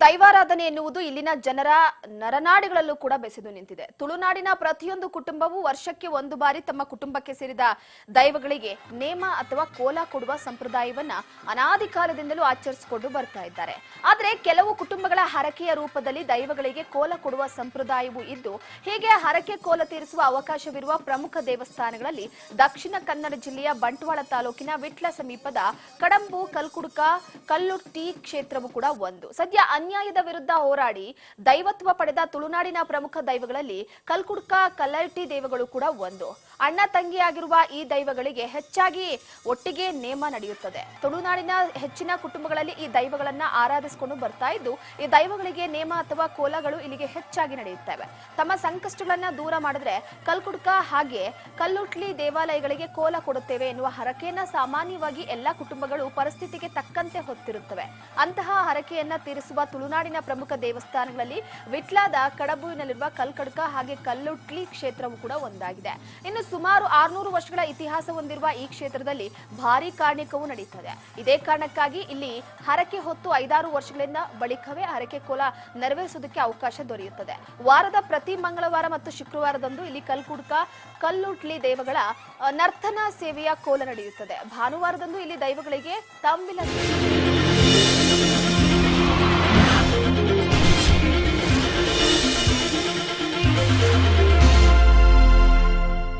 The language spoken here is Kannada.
ದೈವಾರಾಧನೆ ಎನ್ನುವುದು ಇಲ್ಲಿನ ಜನರ ನರನಾಡಿಗಳಲ್ಲೂ ಕೂಡ ಬೆಸೆದು ನಿಂತಿದೆ. ತುಳುನಾಡಿನ ಪ್ರತಿಯೊಂದು ಕುಟುಂಬವೂ ವರ್ಷಕ್ಕೆ ಒಂದು ಬಾರಿ ತಮ್ಮ ಕುಟುಂಬಕ್ಕೆ ಸೇರಿದ ದೈವಗಳಿಗೆ ನೇಮ ಅಥವಾ ಕೋಲ ಕೊಡುವ ಸಂಪ್ರದಾಯವನ್ನ ಅನಾದಿ ಕಾಲದಿಂದಲೂ ಆಚರಿಸಿಕೊಂಡು ಬರ್ತಾ ಇದ್ದಾರೆ. ಆದರೆ ಕೆಲವು ಕುಟುಂಬಗಳ ಹರಕೆಯ ರೂಪದಲ್ಲಿ ದೈವಗಳಿಗೆ ಕೋಲ ಕೊಡುವ ಸಂಪ್ರದಾಯವೂ ಇದ್ದು, ಹೀಗೆ ಹರಕೆ ಕೋಲ ತೀರಿಸುವ ಅವಕಾಶವಿರುವ ಪ್ರಮುಖ ದೇವಸ್ಥಾನಗಳಲ್ಲಿ ದಕ್ಷಿಣ ಕನ್ನಡ ಜಿಲ್ಲೆಯ ಬಂಟ್ವಾಳ ತಾಲೂಕಿನ ವಿಟ್ಲ ಸಮೀಪದ ಕಡಂಬು ಕಲ್ಕುಡ್ಕ ಕಲ್ಲುಟ್ಟಿ ಕ್ಷೇತ್ರವು ಕೂಡ ಒಂದು. ಸದ್ಯ ಅನ್ಯಾಯದ ವಿರುದ್ಧ ಹೋರಾಡಿ ದೈವತ್ವ ಪಡೆದ ತುಳುನಾಡಿನ ಪ್ರಮುಖ ದೈವಗಳಲ್ಲಿ ಕಲ್ಕುಡ್ಕ ಕಲ್ಲಟ್ಟಿ ದೇವಗಳು ಕೂಡ ಒಂದು. ಅಣ್ಣ ತಂಗಿಯಾಗಿರುವ ಈ ದೈವಗಳಿಗೆ ಹೆಚ್ಚಾಗಿ ಒಟ್ಟಿಗೆ ನೇಮ ನಡೆಯುತ್ತದೆ. ತುಳುನಾಡಿನ ಹೆಚ್ಚಿನ ಕುಟುಂಬಗಳಲ್ಲಿ ಈ ದೈವಗಳನ್ನ ಆರಾಧಿಸಿಕೊಂಡು ಬರ್ತಾ ಇದ್ದು, ಈ ದೈವಗಳಿಗೆ ನೇಮ ಅಥವಾ ಕೋಲಗಳು ಇಲ್ಲಿಗೆ ಹೆಚ್ಚಾಗಿ ನಡೆಯುತ್ತವೆ. ತಮ್ಮ ಸಂಕಷ್ಟಗಳನ್ನ ದೂರ ಮಾಡಿದ್ರೆ ಕಲ್ಕುಡ್ಕ ಹಾಗೆ ಕಲ್ಲುಟ್ಲಿ ದೇವಾಲಯಗಳಿಗೆ ಕೋಲ ಕೊಡುತ್ತೇವೆ ಎನ್ನುವ ಹರಕೆಯನ್ನ ಸಾಮಾನ್ಯವಾಗಿ ಎಲ್ಲಾ ಕುಟುಂಬಗಳು ಪರಿಸ್ಥಿತಿಗೆ ತಕ್ಕಂತೆ ಹೊತ್ತಿರುತ್ತವೆ. ಅಂತಹ ಹರಕೆಯನ್ನ ತೀರಿಸುವ ತುಳುನಾಡಿನ ಪ್ರಮುಖ ದೇವಸ್ಥಾನಗಳಲ್ಲಿ ವಿಟ್ಲಾದ ಕಡಬುವಿನಲ್ಲಿರುವ ಕಲ್ಕಡ್ಕ ಹಾಗೆ ಕಲ್ಲುಟ್ಲಿ ಕ್ಷೇತ್ರವು ಕೂಡ ಒಂದಾಗಿದೆ. ಇನ್ನು ಸುಮಾರು 600 ವರ್ಷಗಳ ಇತಿಹಾಸ ಹೊಂದಿರುವ ಈ ಕ್ಷೇತ್ರದಲ್ಲಿ ಭಾರಿ ಕಾರ್ಣಿಕವೂ ನಡೆಯುತ್ತದೆ. ಇದೇ ಕಾರಣಕ್ಕಾಗಿ ಇಲ್ಲಿ ಹರಕೆ ಹೊತ್ತು 5-6 ವರ್ಷಗಳಿಂದ ಬಳಿಕವೇ ಹರಕೆ ಕೋಲ ನೆರವೇರಿಸುವುದಕ್ಕೆ ಅವಕಾಶ ದೊರೆಯುತ್ತದೆ. ವಾರದ ಪ್ರತಿ ಮಂಗಳವಾರ ಮತ್ತು ಶುಕ್ರವಾರದಂದು ಇಲ್ಲಿ ಕಲ್ಕುಡ್ಕ ಕಲ್ಲುಟ್ಲಿ ದೇವಗಳ ನರ್ತನ ಸೇವೆಯ ಕೋಲ ನಡೆಯುತ್ತದೆ. ಭಾನುವಾರದಂದು ಇಲ್ಲಿ ದೈವಗಳಿಗೆ ತಂಬಿಲ